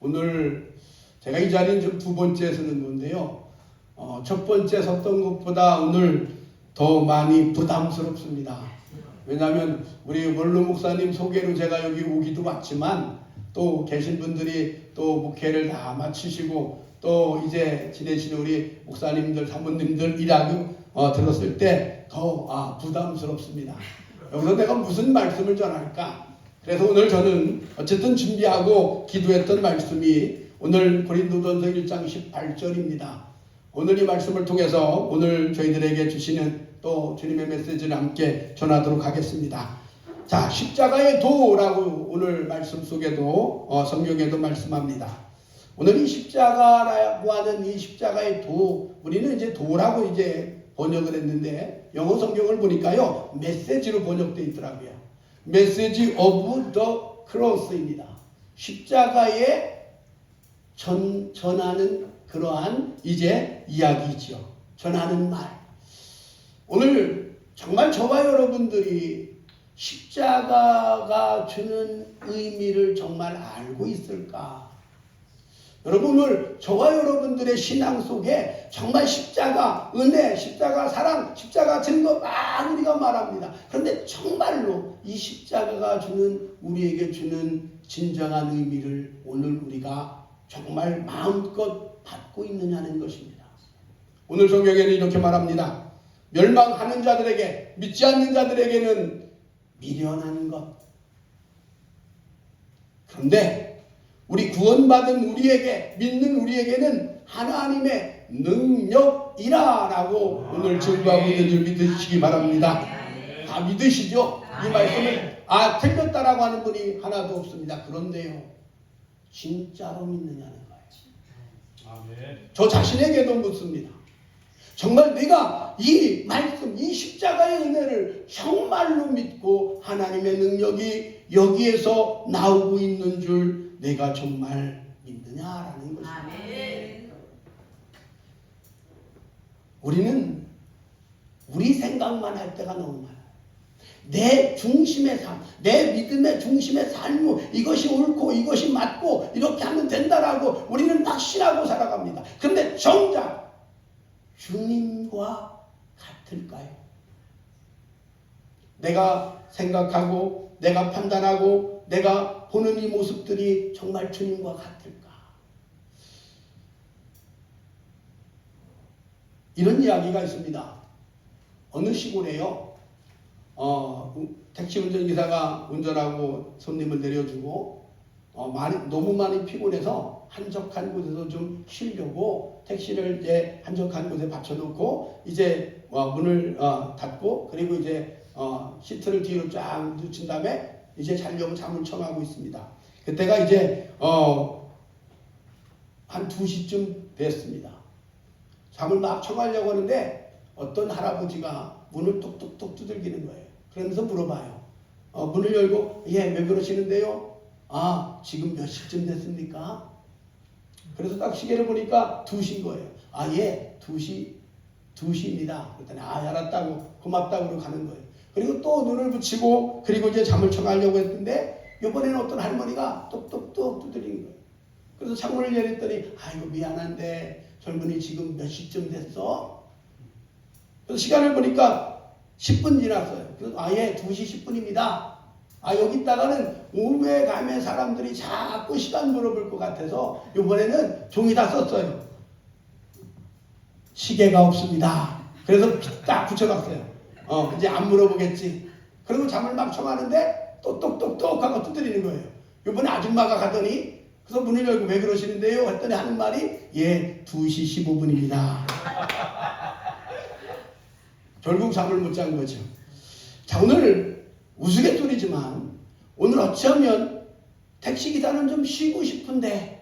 오늘 제가 이 자리는 좀 두 번째 서는 건데요. 첫 번째 섰던 것보다 오늘 더 많이 부담스럽습니다. 왜냐하면 우리 원로 목사님 소개로 제가 여기 오기도 왔지만 또 계신 분들이 또 목회를 다 마치시고 또 이제 지내시는 우리 목사님들, 사모님들 이야기 들었을 때 더 부담스럽습니다. 여기서 내가 무슨 말씀을 전할까? 그래서 오늘 저는 어쨌든 준비하고 기도했던 말씀이 오늘 고린도전서 1장 18절입니다. 오늘 이 말씀을 통해서 오늘 저희들에게 주시는 또 주님의 메시지를 함께 전하도록 하겠습니다. 자, 십자가의 도라고 오늘 말씀 속에도 성경에도 말씀합니다. 오늘 이 십자가라고 하는 이 십자가의 도, 우리는 이제 도라고 이제 번역을 했는데 영어 성경을 보니까요 메시지로 번역되어 있더라고요. 메시지 오브 더 크로스입니다. 십자가에 전하는 그러한 이제 이야기죠. 전하는 말. 오늘 정말 저와 여러분들이 십자가가 주는 의미를 정말 알고 있을까? 여러분 오늘 저와 여러분들의 신앙 속에 정말 십자가, 은혜, 십자가, 사랑, 십자가 증거 막 우리가 말합니다. 그런데 정말로 이 십자가가 주는 우리에게 주는 진정한 의미를 오늘 우리가 정말 마음껏 받고 있느냐는 것입니다. 오늘 성경에는 이렇게 말합니다. 멸망하는 자들에게, 믿지 않는 자들에게는 미련한 것. 그런데 우리 구원받은 우리에게, 믿는 우리에게는 하나님의 능력이라라고 오늘 증거하고 있는 줄 믿으시기 바랍니다. 다 믿으시죠? 이 말씀을 틀렸다라고 하는 분이 하나도 없습니다. 그런데요, 진짜로 믿느냐는 거예요. 저 자신에게도 묻습니다. 정말 내가 이 말씀, 이 십자가의 은혜를 정말로 믿고 하나님의 능력이 여기에서 나오고 있는 줄 내가 정말 믿느냐라는 것입니다. 우리는 우리 생각만 할 때가 너무 많아요. 내 중심의 삶, 내 믿음의 중심의 삶, 이것이 옳고 이것이 맞고 이렇게 하면 된다라고 우리는 확신하고 살아갑니다. 그런데 정작 주님과 같을까요? 내가 생각하고 내가 판단하고 내가 보는 이 모습들이 정말 주님과 같을까? 이런 이야기가 있습니다. 어느 시골에요. 택시 운전기사가 운전하고 손님을 내려주고 너무 많이 피곤해서 한적한 곳에서 좀 쉬려고 택시를 이제 한적한 곳에 받쳐놓고 이제 문을 닫고 그리고 이제 시트를 뒤로 쫙 늦춘 다음에 이제 자려고 잠을 청하고 있습니다. 그때가 이제 한 2시쯤 됐습니다. 잠을 막 청하려고 하는데 어떤 할아버지가 문을 뚝뚝뚝 두들기는 거예요. 그러면서 물어봐요. 문을 열고 예, 왜 그러시는데요? 지금 몇 시쯤 됐습니까? 그래서 딱 시계를 보니까 2시인 거예요. 예, 2시입니다. 그랬더니 알았다고 고맙다고 가는 거예요. 그리고 또 눈을 붙이고 그리고 이제 잠을 청하려고 했는데 이번에는 어떤 할머니가 똑똑똑 두드리는 거예요. 그래서 창문을 열었더니 아이고 미안한데 젊은이 지금 몇 시쯤 됐어? 그래서 시간을 보니까 10분 지났어요. 그래서 예, 2시 10분입니다. 여기 있다가는 오후에 가면 사람들이 자꾸 시간 물어볼 것 같아서 이번에는 종이 다 썼어요. 시계가 없습니다. 그래서 딱 붙여놨어요. 이제 안 물어보겠지. 그리고 잠을 막 청하는데 또 똑똑똑 하고 두드리는 거예요. 이번에 아줌마가 가더니 그래서 문을 열고 왜 그러시는데요? 했더니 하는 말이 예, 2시 15분입니다. 결국 잠을 못 잔 거죠. 자, 오늘 우스갯소리지만 오늘 어쩌면 택시기사는 좀 쉬고 싶은데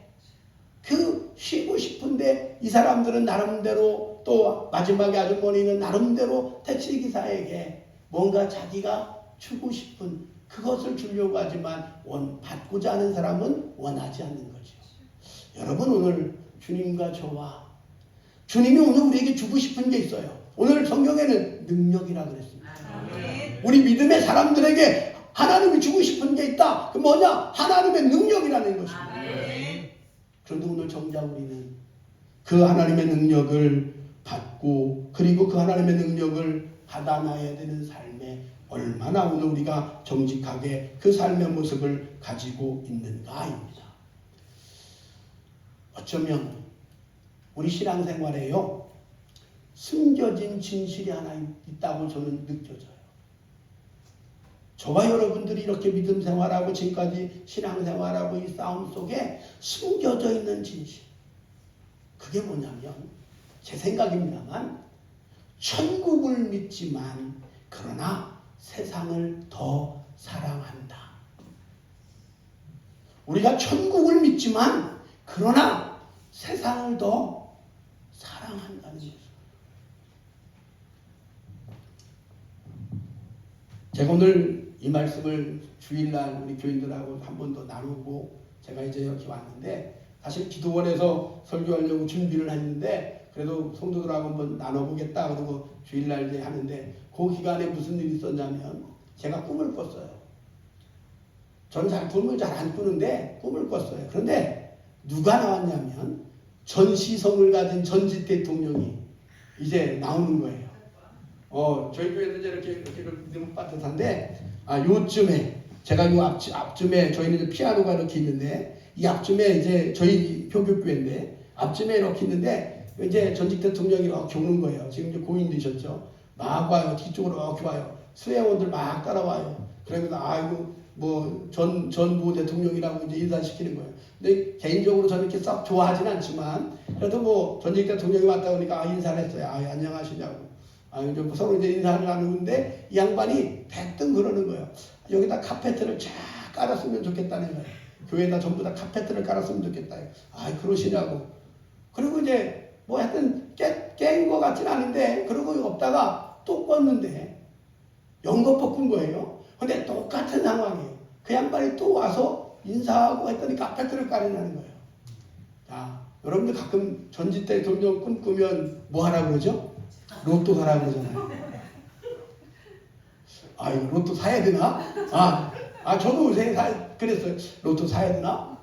쉬고 싶은데 이 사람들은 나름대로 또 마지막에 아주머니는 나름대로 택시기사에게 뭔가 자기가 주고 싶은 그것을 주려고 하지만 받고자 하는 사람은 원하지 않는 거죠. 여러분 오늘 주님과 저와 주님이 오늘 우리에게 주고 싶은 게 있어요. 오늘 성경에는 능력이라고 그랬습니다. 우리 믿음의 사람들에게 하나님이 주고 싶은 게 있다. 그 뭐냐? 하나님의 능력이라는 것입니다. 그래도 정작 우리는 그 하나님의 능력을 받고 그리고 그 하나님의 능력을 받아놔야 되는 삶에 얼마나 오늘 우리가 정직하게 그 삶의 모습을 가지고 있는가입니다. 어쩌면 우리 신앙생활에요, 숨겨진 진실이 하나 있다고 저는 느껴져요. 저와 여러분들이 이렇게 믿음 생활하고 지금까지 신앙생활하고 이 싸움 속에 숨겨져 있는 진실, 그게 뭐냐면 제 생각입니다만 천국을 믿지만 그러나 세상을 더 사랑한다. 우리가 천국을 믿지만 그러나 세상을 더 사랑한다는 것입니다. 제가 오늘 이 말씀을 주일날 우리 교인들하고 한 번 더 나누고 제가 이제 여기 왔는데, 사실 기도원에서 설교하려고 준비를 했는데 그래도 성도들하고 한번 나눠보겠다 그러고 주일날 이제 하는데, 그 기간에 무슨 일이 있었냐면 제가 꿈을 꿨어요. 저는 꿈을 잘 안 꾸는데 꿈을 꿨어요. 그런데 누가 나왔냐면 전시성을 가진 전직 대통령이 이제 나오는 거예요. 저희 교회는 이제 이렇게 너무 빠듯한데, 요쯤에 제가 요 앞쯤에 저희는 이제 피아노가 이렇게 있는데, 이 앞쯤에 이제 저희 표교교회인데 앞쯤에 이렇게 있는데 이제 전직 대통령이 이렇게 오는 거예요. 지금 이제 고인 되셨죠. 막 와요. 뒤쪽으로 이렇게 와요. 수혜원들 막 따라와요. 그러면서 아이고 뭐 전부 대통령이라고 이제 인사시키는 거예요. 근데 개인적으로 저는 이렇게 썩 좋아하진 않지만 그래도 뭐 전직 대통령이 왔다 보니까 인사를 했어요. 안녕하시냐고. 이제 서로 이제 인사를 나누는데 이 양반이 대뜸 그러는 거예요. 여기다 카페트를 쫙 깔았으면 좋겠다는 거예요. 교회에다 전부 다 카페트를 깔았으면 좋겠다. 그러시냐고. 그리고 이제 뭐 하여튼 깬 것 같진 않은데 그러고 없다가 또 껐는데 연거푸 꾼 거예요. 근데 똑같은 상황이에요. 그 양반이 또 와서 인사하고 했더니 카페트를 깔아내는 거예요. 자, 여러분들 가끔 전직 대통령 꿈꾸면 뭐 하라고 그러죠? 로또 사라고 그러잖아요. 이거 로또 사야 되나? 저도 그랬어요. 로또 사야 되나?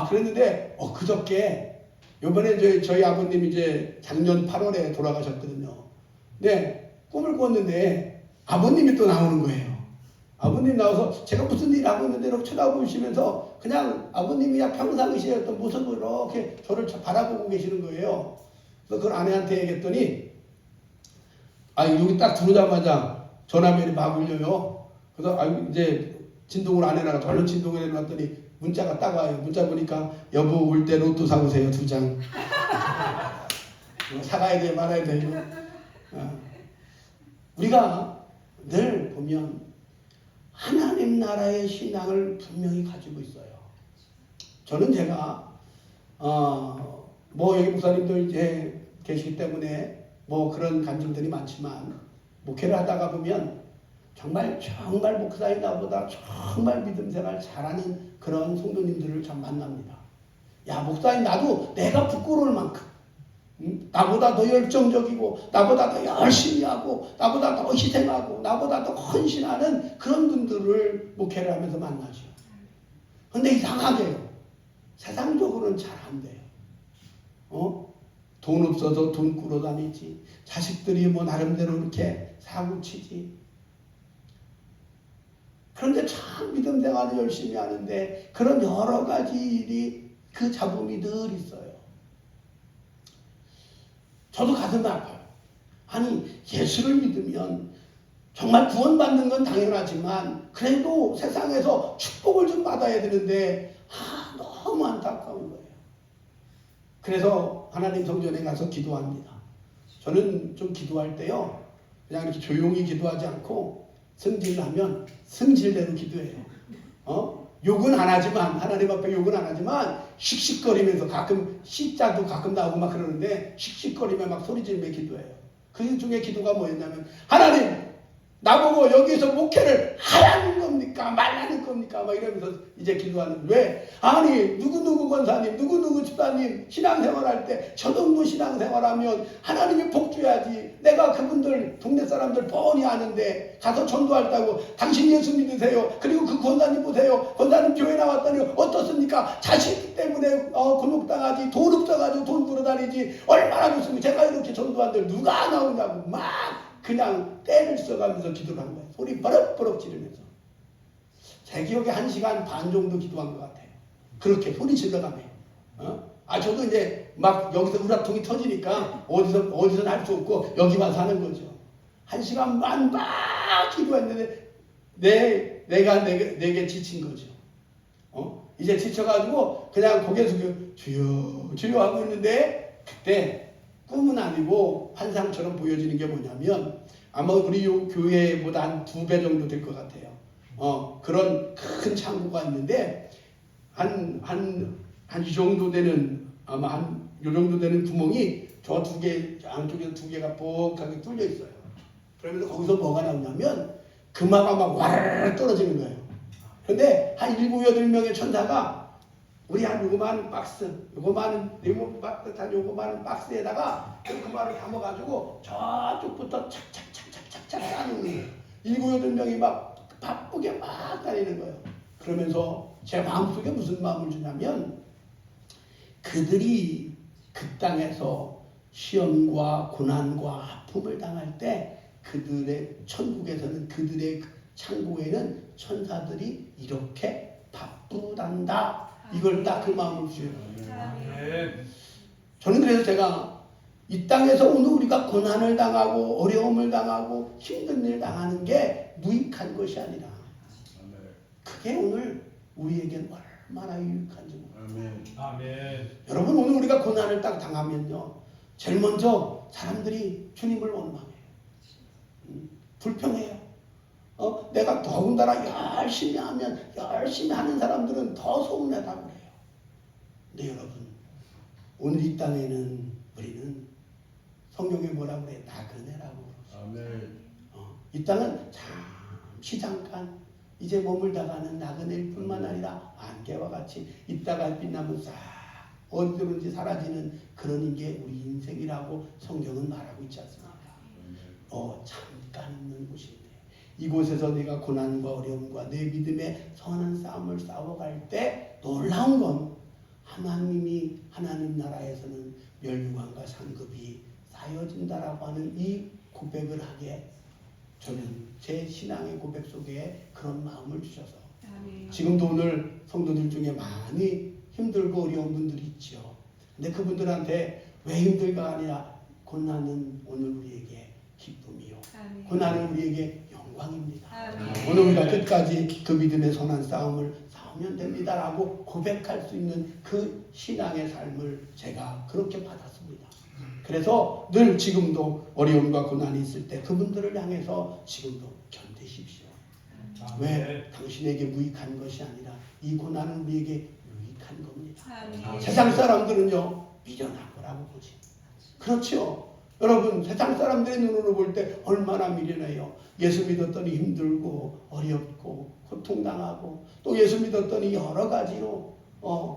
그랬는데, 그저께, 요번에 저희 아버님이 이제 작년 8월에 돌아가셨거든요. 근데 꿈을 꿨는데, 아버님이 또 나오는 거예요. 아버님 나와서 제가 무슨 일 하고 있는데 이렇게 쳐다보시면서 그냥 아버님이 평상시에 어떤 모습으로 이렇게 저를 바라보고 계시는 거예요. 그래서 그걸 아내한테 얘기했더니, 여기 딱 들어오자마자 전화벨이 막 울려요. 그래서 이제 진동을 안 해놔서 얼른 진동을 해놨더니 문자가 딱 와요. 문자 보니까 여보 올 때 로또 사오세요 2장. 사가야 돼 말아야 돼. 우리가 늘 보면 하나님 나라의 신앙을 분명히 가지고 있어요. 저는 제가 여기 목사님도 이제 계시기 때문에 뭐 그런 간증들이 많지만 목회를 하다가 보면 정말 목사님 나보다 정말 믿음 생활 잘하는 그런 성도님들을 참 만납니다. 야, 목사님 나도 내가 부끄러울 만큼 나보다 더 열정적이고 나보다 더 열심히 하고 나보다 더 희생하고 나보다 더 헌신하는 그런 분들을 목회를 하면서 만나죠. 근데 이상하게요, 세상적으로는 잘 안 돼요. 돈 없어서 돈 꾸러 다니지. 자식들이 뭐 나름대로 이렇게 사고치지. 그런데 참 믿음 생활을 열심히 하는데 그런 여러 가지 일이 그 잡음이 늘 있어요. 저도 가슴이 아파요. 예수를 믿으면 정말 구원받는 건 당연하지만 그래도 세상에서 축복을 좀 받아야 되는데 너무 안타까운 거예요. 그래서 하나님 성전에 가서 기도합니다. 저는 좀 기도할 때요, 그냥 이렇게 조용히 기도하지 않고 승질나면 승질대로 기도해요. 욕은 안 하지만, 하나님 앞에 욕은 안 하지만 씩씩거리면서 가끔 씨자도 가끔 나오고 막 그러는데 씩씩거리며 막 소리 지르며 기도해요. 그 중에 기도가 뭐였냐면, 하나님 나보고 여기서 목회를 하라는 겁니까? 말라는 겁니까? 막 이러면서 이제 기도하는. 왜? 누구누구 권사님, 누구누구 집사님 목사님 신앙생활할 때 저 정도 신앙생활하면 하나님이 복 줘야지. 내가 그분들 동네 사람들 뻔히 아는데 가서 전도한다고 당신 예수 믿으세요. 그리고 그 권사님 보세요. 권사님 교회 나왔더니 어떻습니까? 자식 때문에 곤혹당하지. 돈 없어가지고 돈 벌어다니지. 얼마나 좋습니까? 제가 이렇게 전도한들 누가 나오냐고 막 그냥 때를 써가면서 기도를 한 거예요. 소리 버럭버럭 지르면서. 제 기억에 1시간 반 정도 기도한 것 같아요. 그렇게 소리 질러가며. 저도 이제 막 여기서 우라통이 터지니까 어디서 할 수 없고 여기 와서 하는 거죠. 1시간 반 막 기도했는데 내가 내게 지친 거죠. 이제 지쳐가지고 그냥 고개 숙여 주여 주여 하고 있는데 그때 꿈은 아니고 환상처럼 보여지는 게 뭐냐면 아마 우리 요 교회보다 한 2배 정도 될 것 같아요. 그런 큰 창고가 있는데 한 이 정도 되는 아마 한 요 정도 되는 구멍이 저 2개 안쪽에 2개가 뻑하게 뚫려 있어요. 그러면서 거기서 뭐가 나오냐면 금화가 막 와르르 떨어지는 거예요. 그런데 한 7, 8명의 천사가 우리 한 요거만 박스, 요거만 박스에다가 그 금화를 담아가지고 저쪽부터 착착착착착착 쌓는 거예요. 7, 8명이 막 바쁘게 막 다니는 거예요. 그러면서 제 마음속에 무슨 마음을 주냐면 그들이 그 땅에서 시험과 고난과 아픔을 당할 때 그들의 천국에서는 그들의 창고에는 천사들이 이렇게 바쁘단다. 이걸 딱 그 마음을 주어요. 저는 그래서 제가 이 땅에서 오늘 우리가 고난을 당하고 어려움을 당하고 힘든 일 당하는 게 무익한 것이 아니라 그게 오늘 우리에겐 얼마나 유익한지 아멘. 여러분 오늘 우리가 고난을 딱 당하면요 제일 먼저 사람들이 주님을 원망해요. 불평해요. 내가 더군다나 열심히 하면 열심히 하는 사람들은 더 소문내다고 그래요. 근데 여러분 오늘 이 땅에는 우리는 성경에 뭐라고 그래요? 나그네라고 그러죠. 이 땅은 잠시 잠깐 이제 머물다가는 나그네일 뿐만 아니라 안개와 같이 있다가 빛나면 싹 어디든지 사라지는 그런 게 우리 인생이라고 성경은 말하고 있지 않습니까? 잠깐 있는 곳인데 이곳에서 내가 고난과 어려움과 내 믿음의 선한 싸움을 싸워갈 때 놀라운 건 하나님 나라에서는 멸류관과 상급이 쌓여진다라고 하는 이 고백을 하게 저는 제 신앙의 고백 속에 그런 마음을 주셔서 지금도 오늘 성도들 중에 많이 힘들고 어려운 분들이 있죠. 근데 그분들한테 왜 힘들가 아니라 고난은 오늘 우리에게 기쁨이요. 고난은 우리에게 영광입니다. 오늘 우리가 끝까지 그 믿음의 선한 싸움을 싸우면 됩니다라고 고백할 수 있는 그 신앙의 삶을 제가 그렇게 받았습니다. 그래서 늘 지금도 어려움과 고난이 있을 때 그분들을 향해서 지금도 견디십시오. 왜? 당신에게 무익한 것이 아니라 이 고난은 우리에게 유익한 겁니다. 세상 사람들은요 미련한 거라고 보지. 그렇죠. 여러분 세상 사람들의 눈으로 볼 때 얼마나 미련해요. 예수 믿었더니 힘들고 어렵고 고통당하고 또 예수 믿었더니 여러 가지로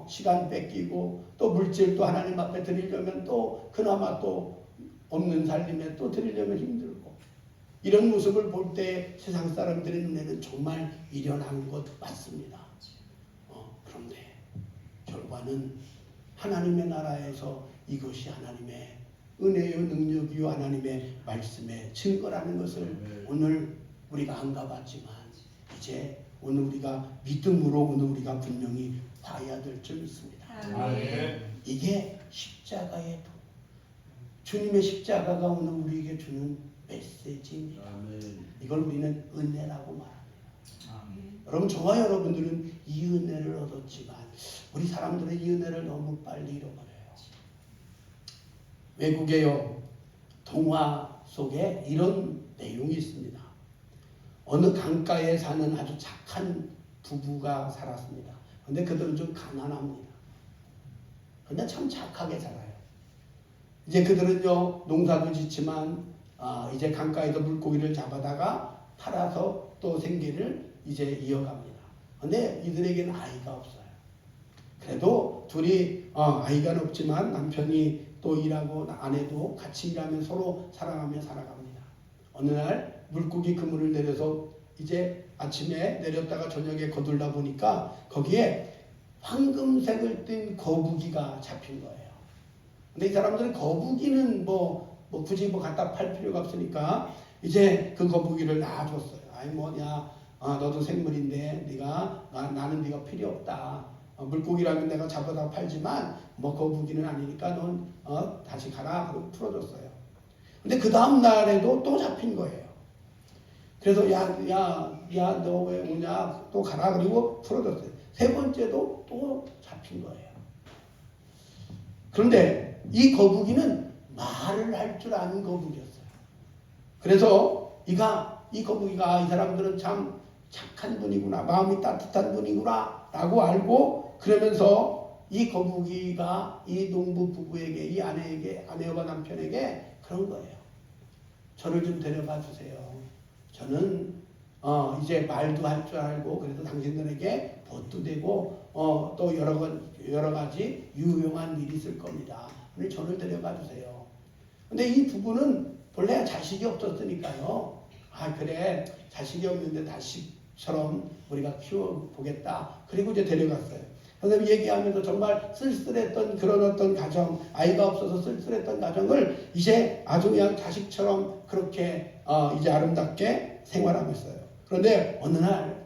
시간 뺏기고 또 물질도 하나님 앞에 드리려면 또 그나마 또 없는 살림에 또 드리려면 힘들고 이런 모습을 볼 때 세상 사람들의 눈에는 정말 미련한 것 맞습니다. 그런데 결과는 하나님의 나라에서 이것이 하나님의 은혜요 능력이요 하나님의 말씀의 증거라는 것을 오늘 우리가 안 가봤지만 이제 오늘 우리가 믿음으로 오늘 우리가 분명히 봐야 될 줄 믿습니다. 이게 십자가의 도. 주님의 십자가가 오늘 우리에게 주는 메시지입니다. 이걸 우리는 은혜라고 말합니다. 여러분 저와 여러분들은 이 은혜를 얻었지만 우리 사람들은 이 은혜를 너무 빨리 잃어버려요. 외국의 동화 속에 이런 내용이 있습니다. 어느 강가에 사는 아주 착한 부부가 살았습니다. 근데 그들은 좀 가난합니다. 근데 참 착하게 살아요. 이제 그들은요 농사도 짓지만 이제 강가에서 물고기를 잡아다가 팔아서 또 생계를 이제 이어갑니다. 근데 이들에게는 아이가 없어요. 그래도 둘이 아이가 없지만 남편이 또 일하고 아내도 같이 일하면 서로 사랑하며 살아갑니다. 어느 날 물고기 그물을 내려서 이제 아침에 내렸다가 저녁에 거둘다 보니까 거기에 황금색을 띤 거북이가 잡힌 거예요. 근데 이 사람들은 거북이는 굳이 갖다 팔 필요가 없으니까 이제 그 거북이를 놔줬어요. 아이 뭐냐, 너도 생물인데 나는 네가 필요 없다. 물고기라면 내가 잡아다 팔지만 거북이는 아니니까 넌 다시 가라. 그러고 풀어줬어요. 근데 그 다음 날에도 또 잡힌 거예요. 그래서 너 왜 오냐? 또 가라. 그리고 풀어줬어요. 세 번째도 또 잡힌 거예요. 그런데 이 거북이는 말을 할 줄 아는 거북이였어요. 그래서 이 거북이가 이 사람들은 참 착한 분이구나, 마음이 따뜻한 분이구나 라고 알고, 그러면서 이 거북이가 이 농부 부부에게, 이 아내와 남편에게 그런 거예요. 저를 좀 데려가 주세요. 저는 이제 말도 할 줄 알고, 그래도 당신들에게 벗도 되고 또 여러 가지 유용한 일이 있을 겁니다. 그래서 저를 데려가 주세요. 근데 이 부부는 본래 자식이 없었으니까요. 그래, 자식이 없는데 자식처럼 우리가 키워보겠다. 그리고 이제 데려갔어요. 그래서 얘기하면서 정말 쓸쓸했던 그런 어떤 가정, 아이가 없어서 쓸쓸했던 가정을 이제 아주 그냥 자식처럼 그렇게 이제 아름답게 생활하고 있어요. 그런데 어느 날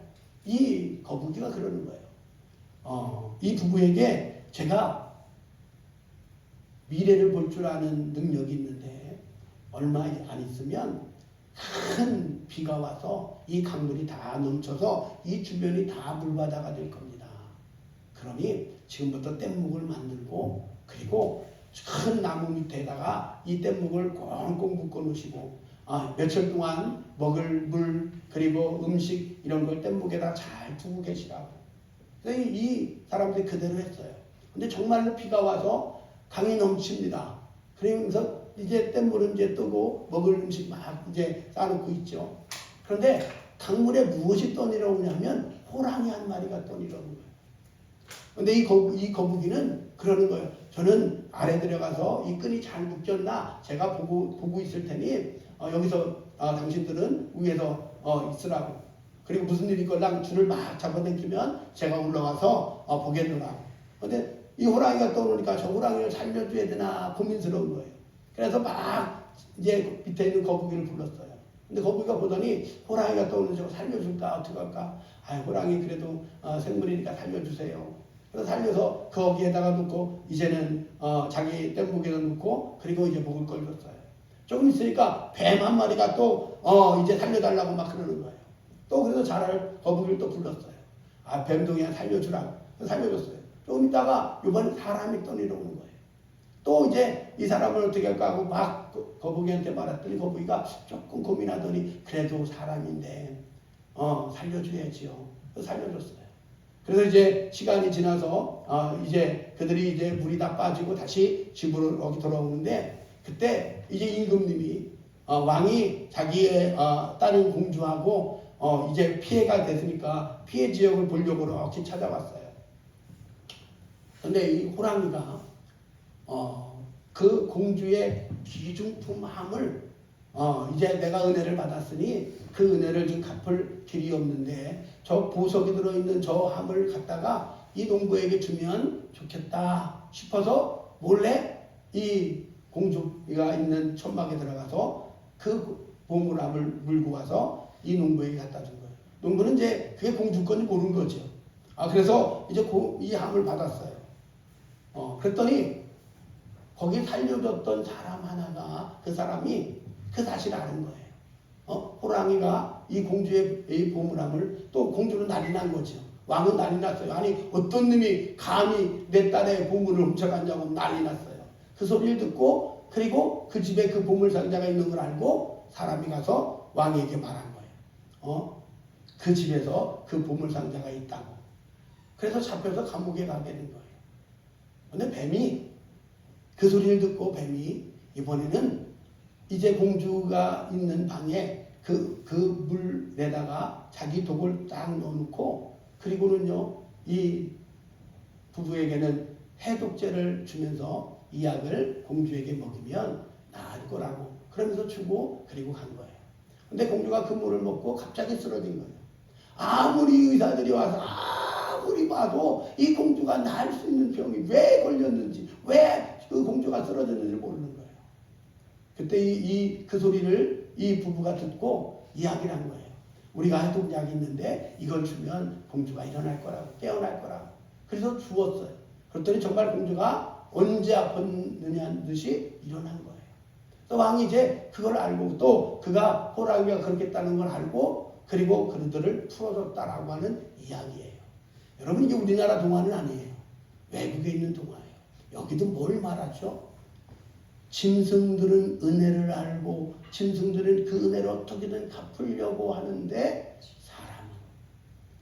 이 거북이가 그러는 거예요. 이 부부에게 제가 미래를 볼 줄 아는 능력이 있는데 얼마 안 있으면 큰 비가 와서 이 강물이 다 넘쳐서 이 주변이 다 물바다가 될 겁니다. 그러니 지금부터 뗏목을 만들고, 그리고 큰 나무 밑에다가 이 뗏목을 꽁꽁 묶어 놓으시고 며칠 동안 먹을 물 그리고 음식 이런 걸 뗏목에다 잘 두고 계시라고. 그래서 이 사람들이 그대로 했어요. 근데 정말로 비가 와서 강이 넘칩니다. 그러면서 이제 뗏물은 이제 뜨고 먹을 음식 막 이제 쌓아놓고 있죠. 그런데 강물에 무엇이 떠내려오냐면 호랑이 한 마리가 떠내려오는 거예요. 근데 이 거북이는 그러는 거예요. 저는 아래 들어가서 이 끈이 잘 묶였나 제가 보고 있을 테니 여기서 당신들은 위에서 있으라고. 그리고 무슨 일이 있거나 줄을 막 잡아당기면 제가 올라와서 보겠노라고. 근데 이 호랑이가 떠오르니까 저 호랑이를 살려줘야 되나 고민스러운 거예요. 그래서 막 이제 밑에 있는 거북이를 불렀어요. 근데 거북이가 보더니 호랑이가 떠오르는 저거 살려줄까 어떻게 할까? 호랑이 그래도 생물이니까 살려주세요. 그래서 살려서 거기에다가 놓고 이제는 자기 뗏목에다 놓고, 그리고 이제 먹을 걸 줬어요. 조금 있으니까 뱀 한 마리가 또 이제 살려달라고 막 그러는 거예요. 또 그래서 자랄 거북이를 또 불렀어요. 뱀도 그냥 살려주라고. 살려줬어요. 조금 있다가 이번에 사람이 떠내려오는 거예요. 또 이제 이 사람을 어떻게 할까 하고 막 거북이한테 말했더니 거북이가 조금 고민하더니 그래도 사람인데 살려줘야지요. 그래서 살려줬어요. 그래서 이제 시간이 지나서 이제 그들이 이제 물이 다 빠지고 다시 집으로 여기 돌아오는데, 그때 이제 임금님이 왕이 자기의 다른 공주하고 이제 피해가 됐으니까 피해 지역을 보려고 이렇게 찾아왔어요. 근데 이 호랑이가 그 공주의 귀중품함을 이제 내가 은혜를 받았으니 그 은혜를 좀 갚을 길이 없는데 저 보석이 들어있는 저 함을 갖다가 이 농부에게 주면 좋겠다 싶어서 몰래 이 공주가 있는 천막에 들어가서 그 보물함을 물고 와서 이 농부에게 갖다 준 거예요. 농부는 이제 그게 공주 건지 모르는 거죠. 그래서 이제 이 함을 받았어요. 그랬더니 거기 살려줬던 사람 하나가, 그 사람이 그 사실을 아는 거예요. 호랑이가 이 공주의 이 보물함을, 또 공주는 난리 난 거죠. 왕은 난리 났어요. 아니 어떤 놈이 감히 내 딸의 보물을 훔쳐갔냐고 난리 났어요. 그 소리를 듣고, 그리고 그 집에 그 보물 상자가 있는 걸 알고 사람이 가서 왕에게 말한 거예요. 그 집에서 그 보물 상자가 있다고. 그래서 잡혀서 감옥에 가게 된 거예요. 근데 뱀이 그 소리를 듣고 뱀이 이번에는 이제 공주가 있는 방에 그 물에다가 자기 독을 딱 넣어놓고, 그리고는요 이 부부에게는 해독제를 주면서 이 약을 공주에게 먹이면 나을 거라고 그러면서 주고 그리고 간 거예요. 근데 공주가 그 물을 먹고 갑자기 쓰러진 거예요. 아무리 의사들이 와서 아무리 봐도 이 공주가 나을 수 있는 병이 왜 걸렸는지, 왜 그 공주가 쓰러졌는지 모르는 거예요. 그때 그 소리를 이 부부가 듣고 이야기를 한 거예요. 우리가 해독약이 있는데 이걸 주면 공주가 일어날 거라고, 깨어날 거라고. 그래서 주었어요. 그랬더니 정말 공주가 언제 아팠느냐는 듯이 일어난 거예요. 또 왕이 이제 그걸 알고 또 그가 호랑이가 그렇게 했다는 걸 알고 그리고 그들을 풀어줬다라고 하는 이야기예요. 여러분 이게 우리나라 동화는 아니에요. 외국에 있는 동화예요. 여기도 뭘 말하죠? 짐승들은 은혜를 알고 짐승들은 그 은혜를 어떻게든 갚으려고 하는데 사람은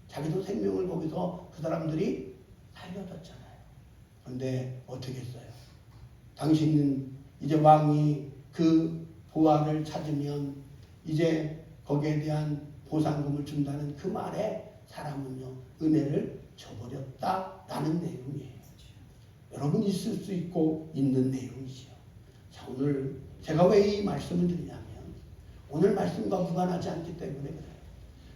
자기도 생명을 거기서 그 사람들이 살려줬잖아요. 그런데 어떻게 했어요? 당신은 이제 왕이 그 보화를 찾으면 이제 거기에 대한 보상금을 준다는 그 말에 사람은요 은혜를 저버렸다라는 내용이에요. 여러분 있을 수 있고 있는 내용이지요. 자, 오늘 제가 왜 이 말씀을 드리냐면 오늘 말씀과 무관하지 않기 때문에 그래요.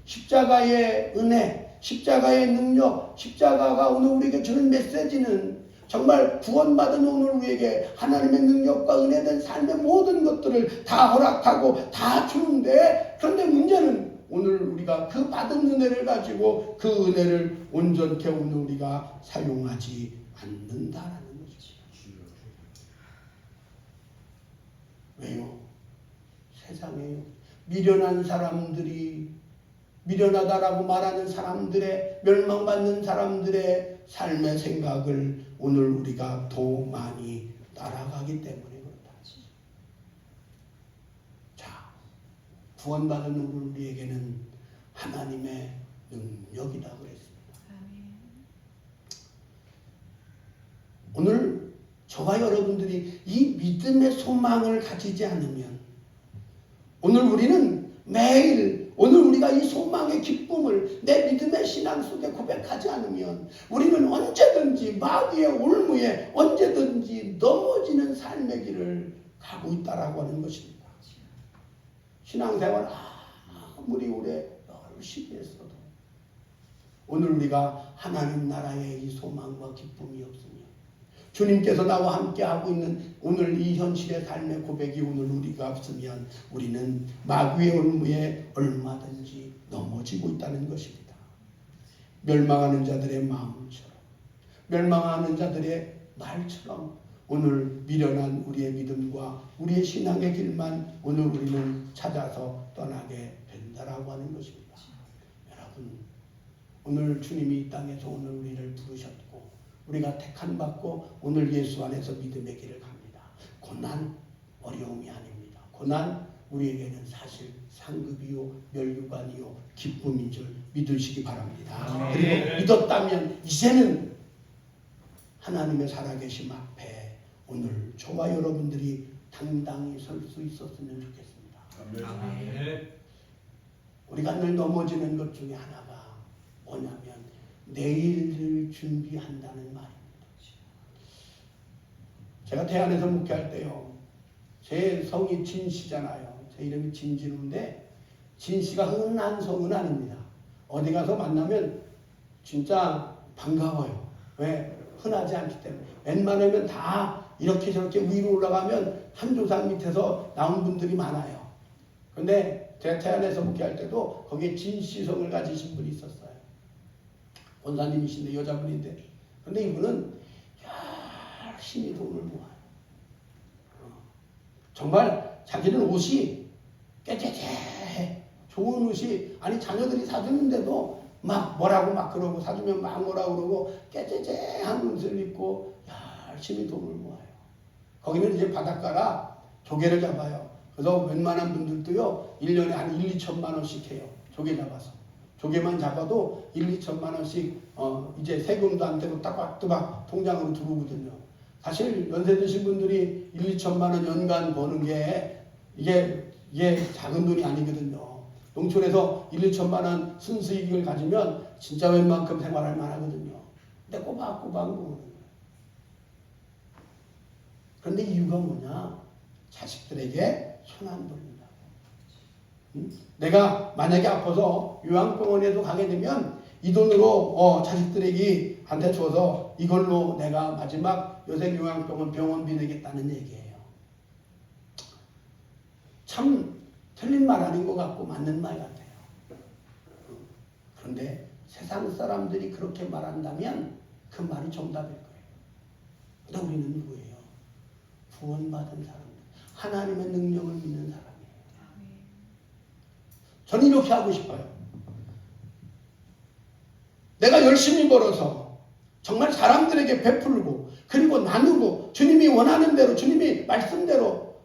십자가의 은혜, 십자가의 능력, 십자가가 오늘 우리에게 주는 메시지는 정말 구원받은 오늘 우리에게 하나님의 능력과 은혜된 삶의 모든 것들을 다 허락하고 다 주는데, 그런데 문제는 오늘 우리가 그 받은 은혜를 가지고 그 은혜를 온전케 오늘 우리가 사용하지 않는다라는 것이죠. 왜요? 세상에 미련한 사람들이, 미련하다라고 말하는 사람들의, 멸망받는 사람들의 삶의 생각을 오늘 우리가 더 많이 따라가기 때문에 그렇다. 자, 구원받은 오늘 우리에게는 하나님의 능력이라고 했습니다. 오늘 저와 여러분들이 이 믿음의 소망을 가지지 않으면, 오늘 우리는 매일 오늘 우리가 이 소망의 기쁨을 내 믿음의 신앙 속에 고백하지 않으면 우리는 언제든지 마귀의 올무에 언제든지 넘어지는 삶의 길을 가고 있다라고 하는 것입니다. 신앙생활 아무리 오래 열심히 했어도 오늘 우리가 하나님 나라의 이 소망과 기쁨이 없으면, 주님께서 나와 함께 하고 있는 오늘 이 현실의 삶의 고백이 오늘 우리가 없으면 우리는 마귀의 올무에 얼마든지 넘어지고 있다는 것입니다. 멸망하는 자들의 마음처럼, 멸망하는 자들의 말처럼 오늘 미련한 우리의 믿음과 우리의 신앙의 길만 오늘 우리는 찾아서 떠나게 된다라고 하는 것입니다. 여러분, 오늘 주님이 이 땅에서 오늘 우리를 부르셨고 우리가 택한 받고 오늘 예수 안에서 믿음의 길을 갑니다. 고난 어려움이 아닙니다. 고난 우리에게는 사실 상급이요 멸류관이요 기쁨인 줄 믿으시기 바랍니다. 그리고 믿었다면 이제는 하나님의 살아계심 앞에 오늘 저와 여러분들이 당당히 설 수 있었으면 좋겠습니다. 아멘. 우리가 늘 넘어지는 것 중에 하나가 뭐냐면 내일을 준비한다는 말입니다. 제가 대안에서 목회할 때요, 제 성이 진씨잖아요. 제 이름이 진진우인데 진씨가 흔한 성은 아닙니다. 어디 가서 만나면 진짜 반가워요. 왜? 흔하지 않기 때문에. 웬만하면 다 이렇게 저렇게 위로 올라가면 한조상 밑에서 나온 분들이 많아요. 그런데 제가 대안에서 목회할 때도 거기에 진씨성을 가지신 분이 있었어요. 권사님이신데 여자분인데, 근데 이분은 열심히 돈을 모아요. 정말 자기는 옷이 깨끗해, 좋은 옷이, 아니 자녀들이 사주는데도 막 뭐라고 막 그러고, 사주면 막 뭐라고 그러고 깨끗한 옷을 입고 열심히 돈을 모아요. 거기는 이제 바닷가라 조개를 잡아요. 그래서 웬만한 분들도요 1년에 한 1, 2천만 원씩 해요. 조개 잡아서. 조개만 잡아도 1, 2천만 원씩 이제 세금도 안 되고 따박따박 통장으로 들어오거든요. 사실 연세 드신 분들이 1, 2천만 원 연간 버는 게 이게 작은 돈이 아니거든요. 농촌에서 1, 2천만 원 순수익을 가지면 진짜 웬만큼 생활할 만하거든요. 근데 꼬박꼬박 먹는 거예요. 그런데 이유가 뭐냐? 자식들에게 손 안 돌린다고. 내가 만약에 아파서 요양병원에도 가게 되면 이 돈으로 자식들에게 한테 줘서 이걸로 내가 마지막 요새 요양병원 병원비 내겠다는 얘기예요. 참 틀린 말 아닌 것 같고 맞는 말 같아요. 그런데 세상 사람들이 그렇게 말한다면 그 말이 정답일 거예요. 근데 우리는 누구예요? 구원받은 사람들, 하나님의 능력을 믿는 사람이에요. 저는 이렇게 하고 싶어요. 내가 열심히 벌어서 정말 사람들에게 베풀고 그리고 나누고 주님이 원하는 대로 주님이 말씀대로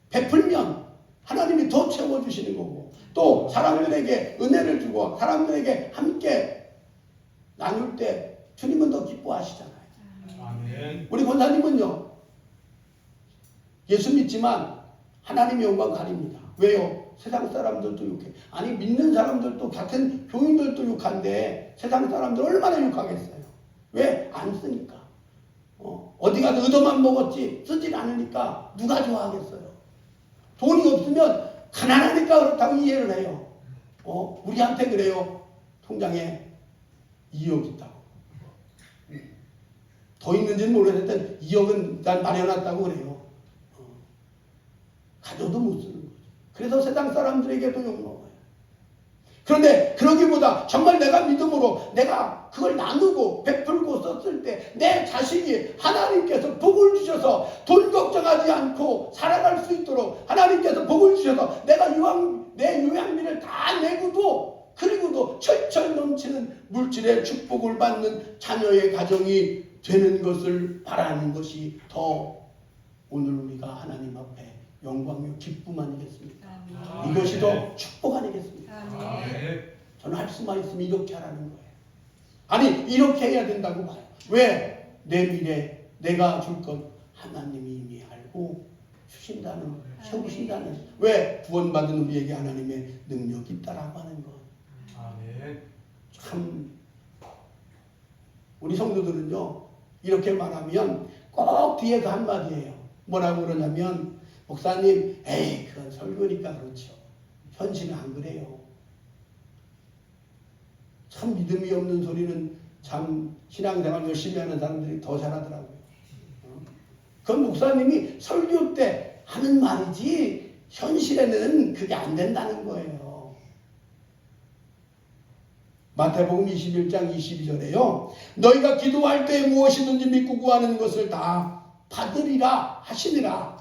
베풀면 하나님이 더 채워주시는 거고 또 사람들에게 은혜를 주고 사람들에게 함께 나눌 때 주님은 더 기뻐하시잖아요. 아멘. 우리 권사님은요, 예수 믿지만 하나님의 영광 가립니다. 왜요? 세상 사람들도 욕해. 아니 믿는 사람들도 같은 교인들도 욕한데 세상 사람들 얼마나 욕하겠어요. 왜? 안 쓰니까. 어디 가서 의도만 먹었지 쓰질 않으니까 누가 좋아하겠어요. 돈이 없으면 가난하니까 그렇다고 이해를 해요. 우리한테 그래요. 통장에 2억 있다고. 더 있는지는 모르겠는데 2억은 난 마련했다고 그래요. 가져도 못 쓰는 거죠. 그래서 세상 사람들에게도 욕먹어요. 그런데 그러기보다 정말 내가 믿음으로 내가 그걸 나누고 베풀고 썼을 때 내 자식이 하나님께서 복을 주셔서 돈 걱정하지 않고 살아갈 수 있도록 하나님께서 복을 주셔서 내가 내 요양비를 다 내고도 그리고도 철철 넘치는 물질의 축복을 받는 자녀의 가정이 되는 것을 바라는 것이 더 오늘 우리가 하나님 앞에 영광이요 기쁨 아니겠습니까? 아멘. 이것이 더 축복 아니겠습니까? 아멘. 저는 할 수만 있으면 이렇게 하라는 거예요. 아니 이렇게 해야 된다고 봐요. 왜? 내 미래 내가 줄 것 하나님이 이미 알고 주신다는 채우신다는 왜? 구원받은 우리에게 하나님의 능력이 있다라고 하는 것. 아멘. 참 우리 성도들은요 이렇게 말하면 꼭 뒤에서 한마디예요. 뭐라고 그러냐면 목사님 에이 그건 설교니까 그렇죠. 현실은 안 그래요. 참 믿음이 없는 소리는 참 신앙생활 열심히 하는 사람들이 더 잘하더라고요. 그건 목사님이 설교 때 하는 말이지 현실에는 그게 안 된다는 거예요. 마태복음 21장 22절에요. 너희가 기도할 때 무엇이든지 믿고 구하는 것을 다 받으리라 하시니라.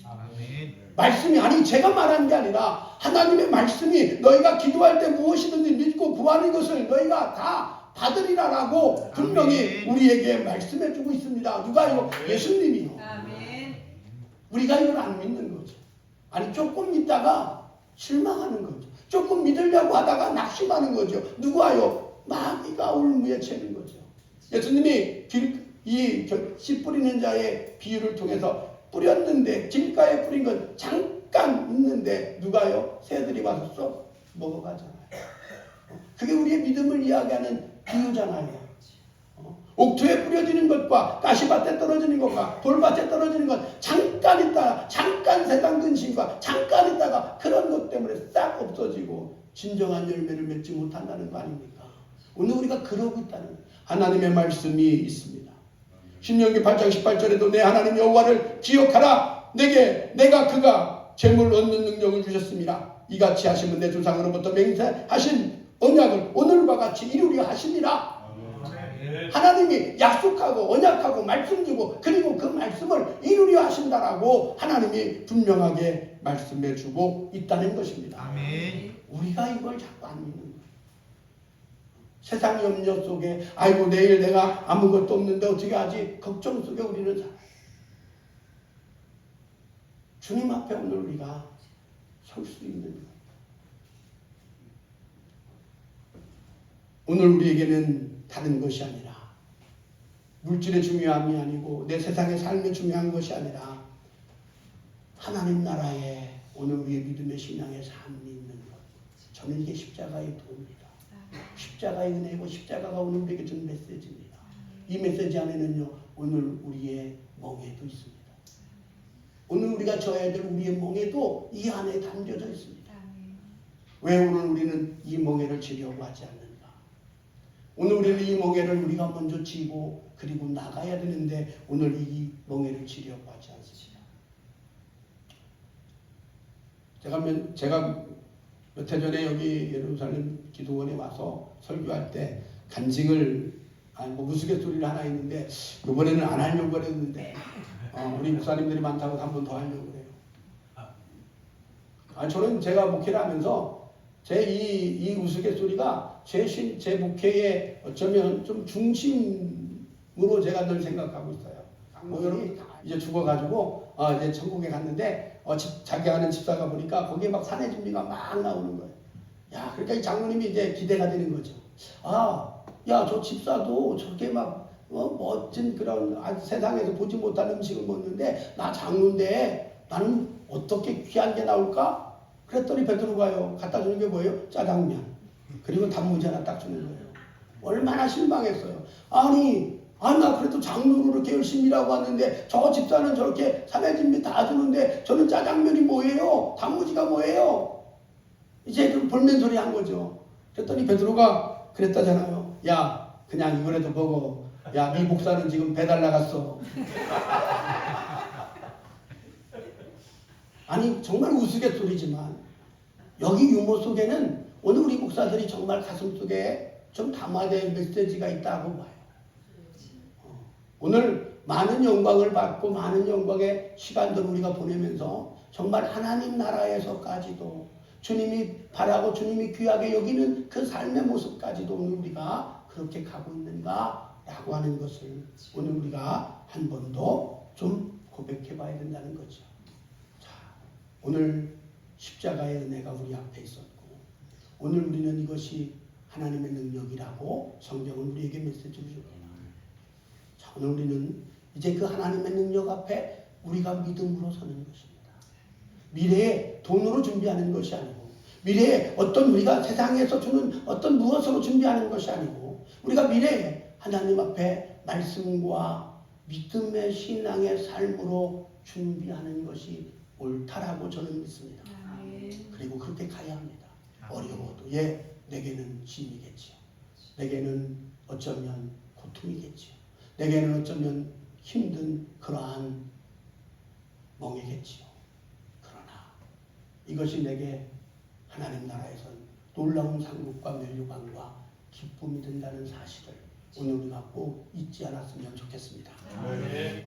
아멘. 말씀이 아니 제가 말한 게 아니라 하나님의 말씀이 너희가 기도할 때 무엇이든지 믿고 구하는 것을 너희가 다 받으리라라고 분명히 우리에게 말씀해 주고 있습니다. 누가요? 예수님이요. 아멘. 우리가 이걸 안 믿는 거죠. 아니 조금 믿다가 실망하는 거죠. 조금 믿으려고 하다가 낙심하는 거죠. 누가요? 마귀가 울무에 채는 거죠. 예수님이 씨 뿌리는 자의 비유를 통해서 뿌렸는데 길가에 뿌린 건 잠깐 있는데 누가요? 새들이 와서 쏙 먹어가잖아요. 그게 우리의 믿음을 이야기하는 비유잖아요. 옥토에 뿌려지는 것과 가시밭에 떨어지는 것과 돌밭에 떨어지는 것 잠깐 있다가 잠깐 세상 근심과 잠깐 있다가 그런 것 때문에 싹 없어지고 진정한 열매를 맺지 못한다는 거 아닙니까? 오늘 우리가 그러고 있다는 거예요. 하나님의 말씀이 있습니다. 신명기 8장 18절에도 내 하나님 여호와를 기억하라. 내가 그가 재물 얻는 능력을 주셨습니다. 이같이 하시면 내 조상으로부터 맹세하신 언약을 오늘과 같이 이루려 하시니라. 하나님이 약속하고 언약하고 말씀 주고 그리고 그 말씀을 이루려 하신다라고 하나님이 분명하게 말씀해 주고 있다는 것입니다. 아멘. 우리가 이걸 자꾸 안 믿는 거예요. 세상 염려 속에 아이고 내일 내가 아무것도 없는데 어떻게 하지? 걱정 속에 우리는 살아요. 주님 앞에 오늘 우리가 설 수 있는 거예요. 오늘 우리에게는 다른 것이 아니라 물질의 중요함이 아니고 내 세상의 삶이 중요한 것이 아니라 하나님 나라에 오늘 우리의 믿음의 신앙의 삶이 있는 것. 저는 이게 십자가의 도입니다. 십자가의 은혜고 십자가가 오늘 우리에게 준 메시지입니다. 이 메시지 안에는요, 오늘 우리의 멍에도 있습니다. 오늘 우리가 져야 될 우리의 멍에도 이 안에 담겨져 있습니다. 왜 오늘 우리는 이 멍에를 지려고 하지 않는가? 오늘 우리는 이 멍에를 우리가 먼저 지고 그리고 나가야 되는데 오늘 이 멍에를 지려고 하지 않습니다. 제가 몇 해 전에 여기 예루살렘 기도원에 와서 설교할 때 간증을 우스갯소리를 하나 있는데 이번에는 안 하려고 그랬는데 우리 목사님들이 많다고 한 번 더 하려고 그래요. 저는 제가 목회를 하면서 이 우스갯소리가 제 목회의 어쩌면 좀 중심으로 제가 늘 생각하고 있어요. 여러분 이제 죽어가지고 이제 천국에 갔는데 자기 아는 집사가 보니까 거기에 막 사내 준비가 막 나오는 거예요. 야, 그러니까 이 장로님이 이제 기대가 되는 거죠. 야, 저 집사도 저렇게 막 멋진 그런 세상에서 보지 못한 음식을 먹는데 나 장로인데 나는 어떻게 귀한 게 나올까? 그랬더니 베드로가요 갖다 주는 게 뭐예요? 짜장면 그리고 단무지 하나 딱 주는 거예요. 얼마나 실망했어요. 나 그래도 장로로 이렇게 열심히 일하고 왔는데 저 집사는 저렇게 사내진비 다 주는데 저는 짜장면이 뭐예요? 단무지가 뭐예요? 이제 좀 볼멘소리 한 거죠. 그랬더니 베드로가 그랬다잖아요. 야, 그냥 이거라도 먹어. 야, 네 목사는 지금 배달 나갔어. 정말 우스갯소리지만 여기 유머 속에는 오늘 우리 목사들이 정말 가슴 속에 좀 담아야 될 메시지가 있다고 봐요. 오늘 많은 영광을 받고 많은 영광의 시간들을 우리가 보내면서 정말 하나님 나라에서까지도 주님이 바라고 주님이 귀하게 여기는 그 삶의 모습까지도 오늘 우리가 그렇게 가고 있는가 라고 하는 것을 오늘 우리가 한 번 더 좀 고백해 봐야 된다는 거죠. 자, 오늘 십자가의 은혜가 우리 앞에 있었고 오늘 우리는 이것이 하나님의 능력이라고 성경은 우리에게 메시지를 줍니다. 자, 오늘 우리는 이제 그 하나님의 능력 앞에 우리가 믿음으로 서는 것입니다. 미래에 돈으로 준비하는 것이 아니고 미래에 어떤 우리가 세상에서 주는 어떤 무엇으로 준비하는 것이 아니고 우리가 미래에 하나님 앞에 말씀과 믿음의 신앙의 삶으로 준비하는 것이 옳다라고 저는 믿습니다. 그리고 그렇게 가야 합니다. 어려워도 내게는 짐이겠지요. 내게는 어쩌면 고통이겠지요. 내게는 어쩌면 힘든 그러한 멍이겠지요. 그러나 이것이 내게 하나님 나라에선 놀라운 상급과 멸류관과 기쁨이 된다는 사실을 오늘 우리가 꼭 잊지 않았으면 좋겠습니다.